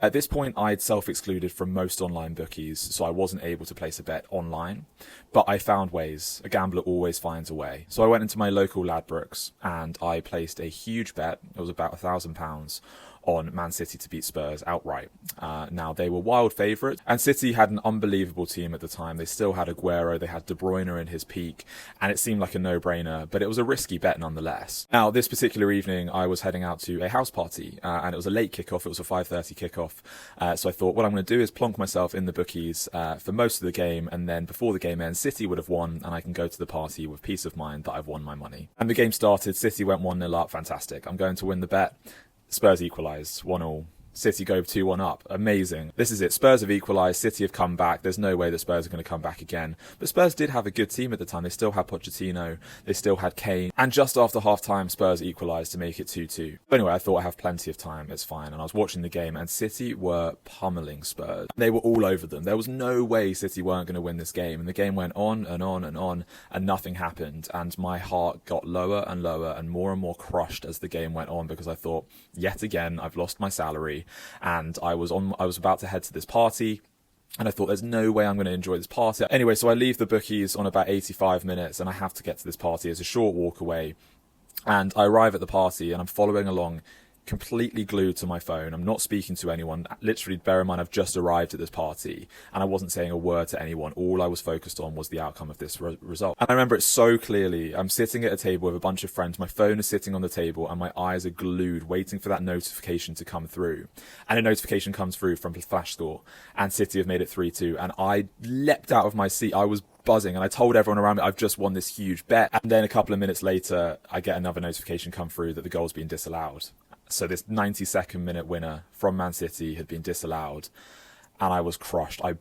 At this point, I'd self-excluded from most online bookies, so I wasn't able to place a bet online. But I found ways. A gambler always finds a way. So I went into my local Ladbrokes and I placed a huge bet. It was about £1,000 on Man City to beat Spurs outright. Now, they were wild favourites, and City had an unbelievable team at the time. They still had Aguero, they had De Bruyne in his peak, and it seemed like a no-brainer, but it was a risky bet nonetheless. Now, this particular evening, I was heading out to a house party, and it was a late kickoff. It was a 5:30 kickoff. So I thought, what I'm going to do is plonk myself in the bookies for most of the game, and then before the game ends, City would have won, and I can go to the party with peace of mind that I've won my money. And the game started. City went 1-0 up. Fantastic. I'm going to win the bet. Spurs equalised, 1-1. City go 2-1 up. Amazing. This is it. Spurs have equalised. City have come back. There's no way that Spurs are going to come back again. But Spurs did have a good team at the time. They still had Pochettino. They still had Kane. And just after half-time, Spurs equalised to make it 2-2. But anyway, I thought I have plenty of time. It's fine. And I was watching the game, and City were pummeling Spurs. They were all over them. There was no way City weren't going to win this game. And the game went on and on and on, and nothing happened. And my heart got lower and lower and more crushed as the game went on, because I thought, yet again, I've lost my salary. And I was about to head to this party, and I thought, there's no way I'm going to enjoy this party. Anyway, so I leave the bookies on about 85 minutes, and I have to get to this party. It's a short walk away, and I arrive at the party, and I'm following along, completely glued to my phone. I'm not speaking to anyone. Literally, bear in mind, I've just arrived at this party and I wasn't saying a word to anyone. All I was focused on was the outcome of this result. And I remember it so clearly. I'm sitting at a table with a bunch of friends. My phone is sitting on the table and my eyes are glued, waiting for that notification to come through. And a notification comes through from Flash Score, and City have made it 3-2. And I leapt out of my seat. I was buzzing, and I told everyone around me, I've just won this huge bet. And then a couple of minutes later, I get another notification come through that the goal's been disallowed. So this 92nd minute winner from Man City had been disallowed, and I was crushed. I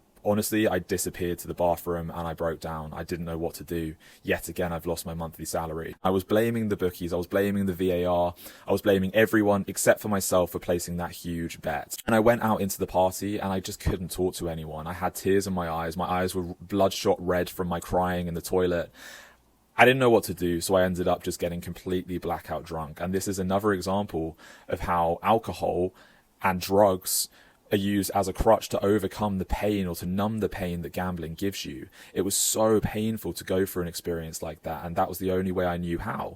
disappeared to the bathroom and I broke down. I didn't know what to do. Yet again, I've lost my monthly salary. I was blaming the bookies. I was blaming the VAR. I was blaming everyone except for myself for placing that huge bet. And I went out into the party and I just couldn't talk to anyone. I had tears in my eyes. My eyes were bloodshot red from my crying in the toilet. I didn't know what to do, so I ended up just getting completely blackout drunk. And this is another example of how alcohol and drugs are used as a crutch to overcome the pain or to numb the pain that gambling gives you. It was so painful to go through an experience like that, and that was the only way I knew how.